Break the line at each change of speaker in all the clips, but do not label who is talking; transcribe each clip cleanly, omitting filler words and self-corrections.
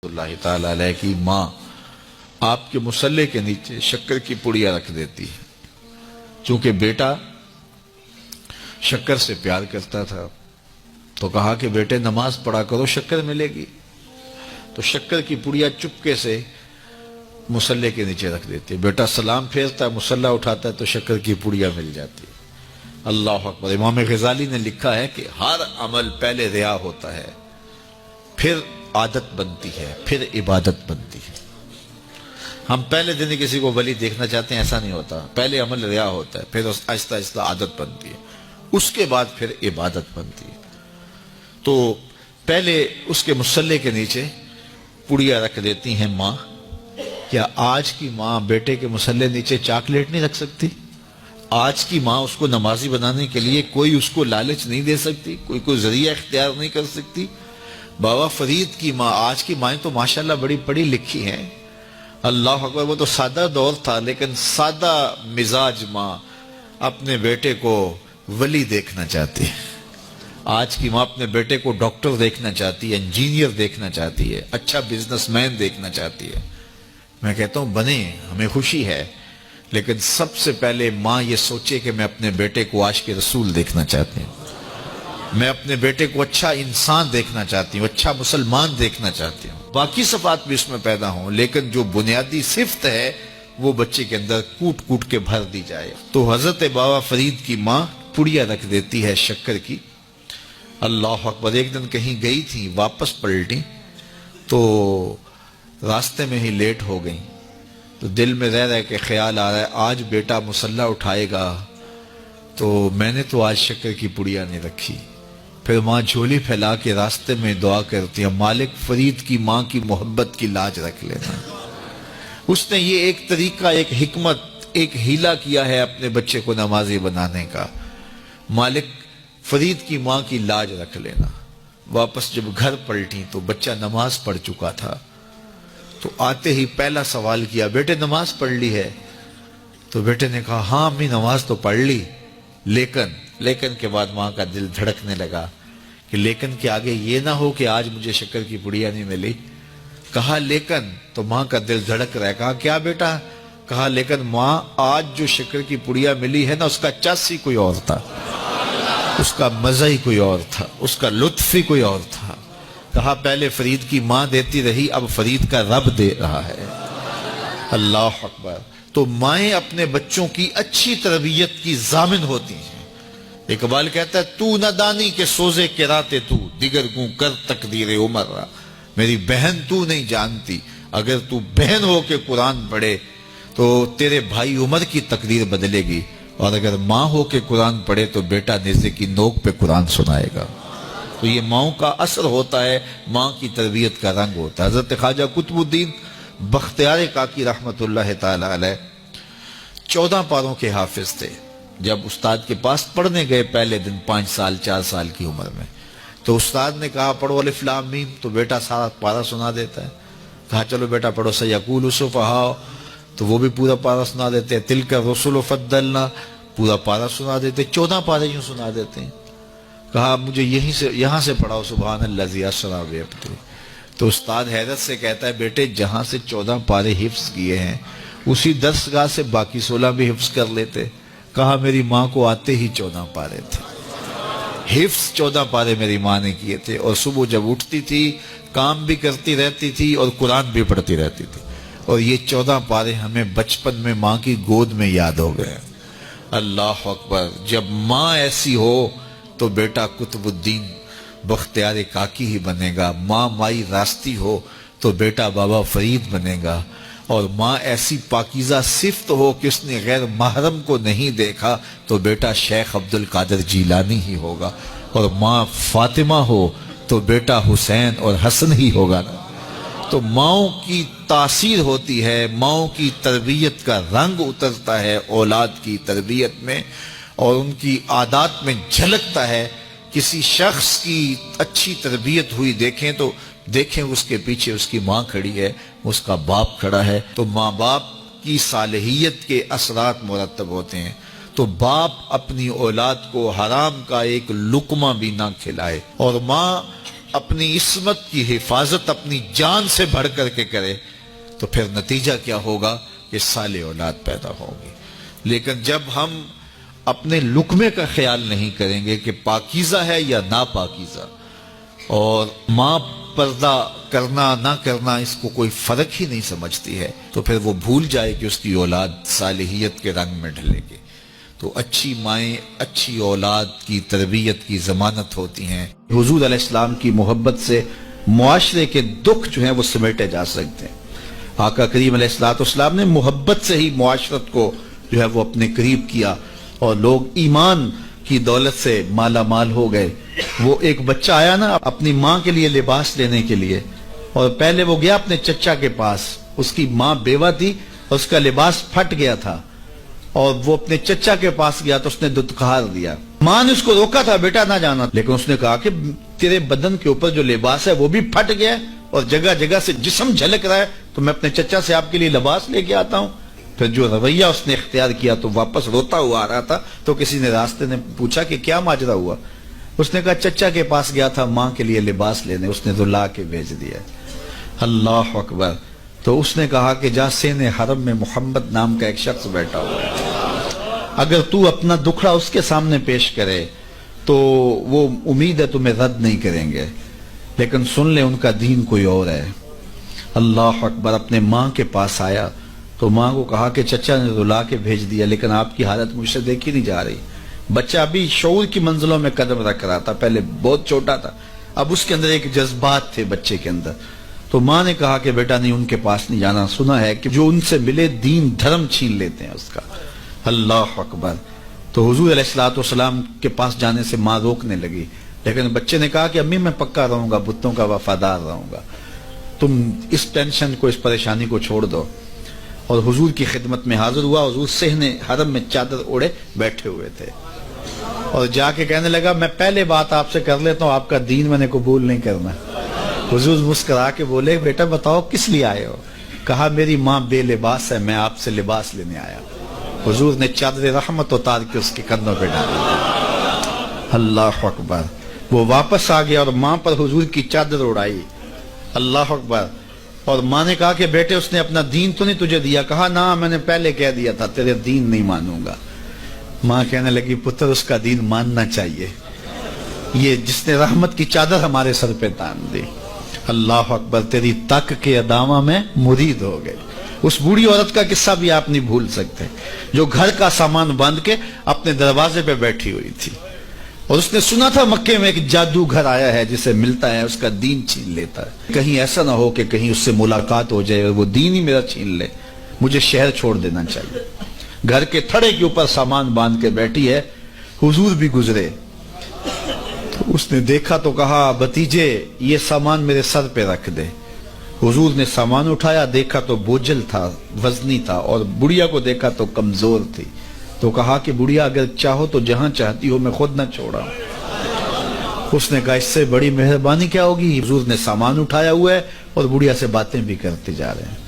اللہ تعالی علیہ کی ماں آپ کے مصلے کے نیچے شکر کی پڑیا رکھ دیتی ہے۔ چونکہ بیٹا شکر سے پیار کرتا تھا تو کہا کہ بیٹے نماز پڑھا کرو، شکر ملے گی۔ تو شکر کی پڑیا چپکے سے مصلے کے نیچے رکھ دیتی ہے۔ بیٹا سلام پھیرتا ہے، مصلہ اٹھاتا ہے تو شکر کی پڑیا مل جاتی ہے۔ اللہ اکبر۔ امام غزالی نے لکھا ہے کہ ہر عمل پہلے ریا ہوتا ہے، پھر عادت بنتی ہے، پھر عبادت بنتی ہے۔ ہم پہلے دن کسی کو ولی دیکھنا چاہتے ہیں، ایسا نہیں ہوتا۔ پہلے عمل ریا ہوتا ہے، پھر آہستہ آہستہ عادت بنتی ہے، اس کے بعد پھر عبادت بنتی ہے۔ تو پہلے اس کے مصلے کے نیچے پڑیا رکھ دیتی ہیں ماں۔ کیا آج کی ماں بیٹے کے مصلے نیچے چاکلیٹ نہیں رکھ سکتی؟ آج کی ماں اس کو نمازی بنانے کے لیے کوئی اس کو لالچ نہیں دے سکتی، کوئی ذریعہ اختیار نہیں کر سکتی؟ بابا فرید کی ماں، آج کی مائیں تو ماشاءاللہ بڑی پڑھی لکھی ہیں، اللہ اکبر۔ وہ تو سادہ دور تھا، لیکن سادہ مزاج ماں اپنے بیٹے کو ولی دیکھنا چاہتی ہے۔ آج کی ماں اپنے بیٹے کو ڈاکٹر دیکھنا چاہتی ہے، انجینئر دیکھنا چاہتی ہے، اچھا بزنس مین دیکھنا چاہتی ہے۔ میں کہتا ہوں بنے، ہمیں خوشی ہے، لیکن سب سے پہلے ماں یہ سوچے کہ میں اپنے بیٹے کو عاشق رسول دیکھنا چاہتی ہوں، میں اپنے بیٹے کو اچھا انسان دیکھنا چاہتی ہوں، اچھا مسلمان دیکھنا چاہتی ہوں۔ باقی صفات بھی اس میں پیدا ہوں، لیکن جو بنیادی صفت ہے وہ بچے کے اندر کوٹ کوٹ کے بھر دی جائے۔ تو حضرت بابا فرید کی ماں پڑیا رکھ دیتی ہے شکر کی۔ اللہ اکبر۔ ایک دن کہیں گئی تھی، واپس پلٹی تو راستے میں ہی لیٹ ہو گئی۔ تو دل میں رہ رہا کہ خیال آ رہا ہے آج بیٹا مصلی اٹھائے گا تو میں نے تو آج شکر کی پڑیا نہیں رکھی۔ پھر ماں جھولی پھیلا کے راستے میں دعا کرتی ہے، مالک فرید کی ماں کی محبت کی لاج رکھ لینا۔ اس نے یہ ایک طریقہ، ایک حکمت، ایک ہیلا کیا ہے اپنے بچے کو نمازی بنانے کا، مالک فرید کی ماں کی لاج رکھ لینا۔ واپس جب گھر پلٹی تو بچہ نماز پڑھ چکا تھا۔ تو آتے ہی پہلا سوال کیا، بیٹے نماز پڑھ لی ہے؟ تو بیٹے نے کہا ہاں امی نماز تو پڑھ لی، لیکن کے بعد ماں کا دل دھڑکنے لگا کہ لیکن کے آگے یہ نہ ہو کہ آج مجھے شکر کی پڑیا نہیں ملی۔ کہا لیکن، تو ماں کا دل دھڑک رہا ہے۔ کہا کیا بیٹا؟ کہا لیکن ماں آج جو شکر کی پڑیا ملی ہے نا، اس کا چس ہی کوئی اور تھا، اس کا مزہ ہی کوئی اور تھا، اس کا لطف ہی کوئی اور تھا۔ کہا پہلے فرید کی ماں دیتی رہی، اب فرید کا رب دے رہا ہے۔ اللہ اکبر۔ تو مائیں اپنے بچوں کی اچھی تربیت کی ضامن ہوتی ہیں۔ اقبال کہتا ہے تو نہ دانی کے سوزے کے راتے تو، دیگر گوں کر تقدیر عمر را۔ میری بہن تو نہیں جانتی، اگر تو بہن ہو کے قرآن پڑھے تو تیرے بھائی عمر کی تقدیر بدلے گی، اور اگر ماں ہو کے قرآن پڑھے تو بیٹا نیزے کی نوک پہ قرآن سنائے گا۔ تو یہ ماؤں کا اثر ہوتا ہے، ماں کی تربیت کا رنگ ہوتا ہے۔ حضرت خواجہ قطب الدین بختیار کاکی رحمت اللہ تعالی علیہ 14 پاروں کے حافظ تھے۔ جب استاد کے پاس پڑھنے گئے پہلے دن 5 سال 4 سال کی عمر میں، تو استاد نے کہا پڑھو الف لام میم، تو بیٹا سارا پارہ سنا دیتا ہے۔ کہا چلو بیٹا پڑھو سیقول السفہاء، تو وہ بھی پورا پارہ سنا دیتے ہیں۔ تلک الرسل فضلنا، پورا پارہ سنا دیتے، 14 پارے یوں سنا دیتے ہیں۔ کہا مجھے یہاں سے پڑھاؤ سبحان الذی اسریٰ بعبدہ۔ تو استاد حیرت سے کہتا ہے بیٹے جہاں سے 14 پارے حفظ کیے ہیں اسی درسگاہ سے باقی 16 بھی حفظ کر لیتے۔ کہا میری ماں کو آتے ہی 14 پارے تھے، حفظ 14 پارے میری ماں نے کیے تھے، اور صبح جب اٹھتی تھی کام بھی کرتی رہتی تھی اور قرآن بھی پڑھتی رہتی تھی، اور یہ 14 پارے ہمیں بچپن میں ماں کی گود میں یاد ہو گئے۔ اللہ اکبر۔ جب ماں ایسی ہو تو بیٹا قطب الدین بختیار کاکی ہی بنے گا، ماں مائی راستی ہو تو بیٹا بابا فرید بنے گا، اور ماں ایسی پاکیزہ صفت ہو کہ اس نے غیر محرم کو نہیں دیکھا تو بیٹا شیخ عبد القادر جیلانی ہی ہوگا، اور ماں فاطمہ ہو تو بیٹا حسین اور حسن ہی ہوگا نا۔ تو ماؤں کی تاثیر ہوتی ہے، ماؤں کی تربیت کا رنگ اترتا ہے اولاد کی تربیت میں، اور ان کی عادات میں جھلکتا ہے۔ کسی شخص کی اچھی تربیت ہوئی دیکھیں تو دیکھیں اس کے پیچھے اس کی ماں کھڑی ہے، اس کا باپ کھڑا ہے، تو ماں باپ کی صالحیت کے اثرات مرتب ہوتے ہیں۔ تو باپ اپنی اولاد کو حرام کا ایک لقمہ بھی نہ کھلائے، اور ماں اپنی عصمت کی حفاظت اپنی جان سے بڑھ کر کے کرے تو پھر نتیجہ کیا ہوگا کہ صالح اولاد پیدا ہوگی. لیکن جب ہم اپنے لقمے کا خیال نہیں کریں گے کہ پاکیزہ ہے یا ناپاکیزہ، اور ماں پردہ کرنا نہ کرنا اس کو کوئی فرق ہی نہیں سمجھتی ہے، تو پھر وہ بھول جائے کہ اس کی اولاد صالحیت کے رنگ میں ڈھلے گی. تو اچھی مائیں اچھی اولاد کی تربیت کی ضمانت ہوتی ہیں.
حضور علیہ السلام کی محبت سے معاشرے کے دکھ جو ہیں وہ سمیٹے جا سکتے ہیں. آقا کریم علیہ السلام نے محبت سے ہی معاشرت کو جو ہے وہ اپنے قریب کیا اور لوگ ایمان کی دولت سے مالا مال ہو گئے. وہ ایک بچہ آیا نا اپنی ماں کے لیے لباس لینے کے لیے، اور پہلے وہ گیا اپنے چچا کے پاس، اس کی ماں بیوہ تھی اور اس کا لباس پھٹ گیا تھا، اور وہ اپنے چچا کے پاس گیا تو اس نے دتکار دیا. ماں نے اس کو روکا تھا بیٹا نہ جانا، لیکن اس نے کہا کہ تیرے بدن کے اوپر جو لباس ہے وہ بھی پھٹ گیا ہے اور جگہ جگہ سے جسم جھلک رہا ہے، تو میں اپنے چچا سے آپ کے لیے لباس لے کے آتا ہوں. پھر جو رویہ اس نے اختیار کیا تو واپس روتا ہوا آ رہا تھا، تو کسی نے راستے نے پوچھا کہ کیا ماجرا ہوا؟ اس نے کہا چچا کے پاس گیا تھا ماں کے لیے لباس لینے، اس نے تو لا کے بھیج دیا. اللہ اکبر. تو اس نے کہا کہ جا سین حرم میں محمد نام کا ایک شخص بیٹھا ہوا ہے، اگر تو اپنا دکھڑا اس کے سامنے پیش کرے تو وہ امید ہے تمہیں رد نہیں کریں گے، لیکن سن لے ان کا دین کوئی اور ہے. اللہ اکبر. اپنے ماں کے پاس آیا تو ماں کو کہا کہ چچا نے رلا کے بھیج دیا، لیکن آپ کی حالت مجھ سے دیکھی نہیں جا رہی. بچہ ابھی شعور کی منزلوں میں قدم رکھ رہا تھا، پہلے بہت چھوٹا تھا، اب اس کے اندر ایک جذبات تھے بچے کے اندر. تو ماں نے کہا کہ بیٹا نہیں ان کے پاس نہیں جانا، سنا ہے کہ جو ان سے ملے دین دھرم چھین لیتے ہیں اس کا. اللہ اکبر. تو حضور علیہ السلام کے پاس جانے سے ماں روکنے لگی، لیکن بچے نے کہا کہ امی میں پکا رہوں گا، بتوں کا وفادار رہوں گا، تم اس ٹینشن کو اس پریشانی کو چھوڑ دو. اور حضور کی خدمت میں حاضر ہوا. حضور صحن حرم میں چادر اوڑے بیٹھے ہوئے تھے اور جا کے کہنے لگا میں پہلے بات آپ سے کر لیتا ہوں، آپ کا دین میں نے قبول نہیں کرنا. حضور مسکرا کے بولے بیٹا بتاؤ کس لیے آئے ہو؟ کہا میری ماں بے لباس ہے، میں آپ سے لباس لینے آیا. حضور نے چادر رحمت اتار کے اس کے کندھوں پہ ڈالی. اللہ اکبر. وہ واپس آ گیا اور ماں پر حضور کی چادر اڑائی. اللہ اکبر. اور ماں نے کہا کہ بیٹے اس نے اپنا دین تو نہیں تجھے دیا؟ کہا نہ میں نے پہلے کہہ دیا تھا تیرے دین نہیں مانوں گا. ماں کہنے لگی پتر اس کا دین ماننا چاہیے، یہ جس نے رحمت کی چادر ہمارے سر پہ تان دی. اللہ اکبر. تیری تک کے ادامہ میں مرید ہو گئے. اس بوڑھی عورت کا قصہ بھی آپ نہیں بھول سکتے جو گھر کا سامان باندھ کے اپنے دروازے پہ بیٹھی ہوئی تھی، اور اس نے سنا تھا مکے میں ایک جادوگر آیا ہے جسے ملتا ہے اس کا دین چھین لیتا ہے، کہیں ایسا نہ ہو کہ کہیں اس سے ملاقات ہو جائے اور وہ دین ہی میرا چھین لے، مجھے شہر چھوڑ دینا چاہیے. گھر کے تھڑے کے اوپر سامان باندھ کے بیٹھی ہے. حضور بھی گزرے تو اس نے دیکھا تو کہا بھتیجے یہ سامان میرے سر پہ رکھ دے. حضور نے سامان اٹھایا، دیکھا تو بوجھل تھا، وزنی تھا، اور بڑھیا کو دیکھا تو کمزور تھی. تو کہا کہ بڑھیا اگر چاہو تو جہاں چاہتی ہو میں خود نہ چھوڑا. اس نے کہا اس سے بڑی مہربانی کیا ہوگی. حضور نے سامان اٹھایا ہوا ہے اور بڑھیا سے باتیں بھی کرتے جا رہے ہیں.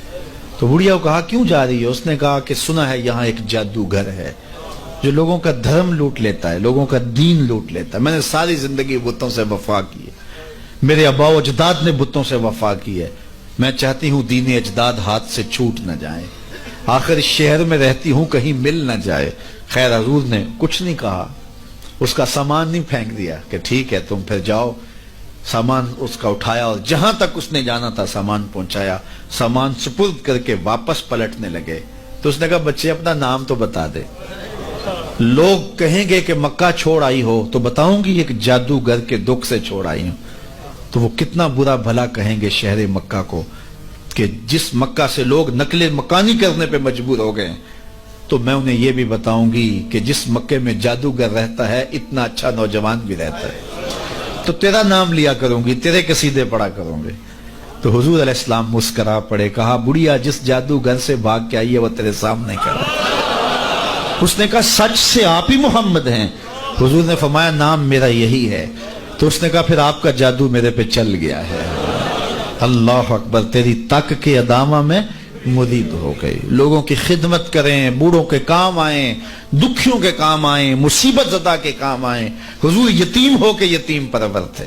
تو بڑھیا کو کہا کیوں جا رہی ہے؟ اس نے کہا کہ سنا ہے یہاں ایک جادوگر ہے جو لوگوں کا دھرم لوٹ لیتا ہے، لوگوں کا دین لوٹ لیتا ہے. میں نے ساری زندگی بتوں سے وفا کی ہے، میرے آبا و اجداد نے بتوں سے وفا کی ہے، میں چاہتی ہوں دین اجداد ہاتھ سے چھوٹ نہ جائیں، آخر اس شہر میں رہتی ہوں کہیں مل نہ جائے. خیر حضور نے کچھ نہیں کہا، اس کا سامان نہیں پھینک دیا کہ ٹھیک ہے تم پھر جاؤ. سامان اس کا اٹھایا اور جہاں تک اس نے جانا تھا سامان پہنچایا. سامان سپرد کر کے واپس پلٹنے لگے تو اس نے کہا بچے اپنا نام تو بتا دے، لوگ کہیں گے کہ مکہ چھوڑ آئی ہو تو بتاؤں گی ایک جادوگر کے دکھ سے چھوڑ آئی ہوں. تو وہ کتنا برا بھلا کہیں گے شہر مکہ کو کہ جس مکہ سے لوگ نقل مکانی کرنے پہ مجبور ہو گئے. تو میں انہیں یہ بھی بتاؤں گی کہ جس مکے میں جادوگر رہتا ہے اتنا اچھا نوجوان بھی رہتا ہے، تو تیرا نام لیا کروں گی، تیرے قصیدے پڑھا کروں گے. تو حضور علیہ السلام مسکرا پڑے. کہا بڑھیا جس جادوگر سے بھاگ کے آئی ہے وہ تیرے سامنے کھڑا. اس نے کہا سچ سے آپ ہی محمد ہیں؟ حضور نے فرمایا نام میرا یہی ہے. تو اس نے کہا پھر آپ کا جادو میرے پہ چل گیا ہے. اللہ اکبر. تیری تک کے ادامہ میں مرید ہو گئی. لوگوں کی خدمت کریں، بوڑھوں کے کام آئیں، دکھیوں کے کام آئیں، مصیبت زدہ کے کام آئیں. حضور یتیم ہو کے یتیم پرور تھے.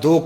2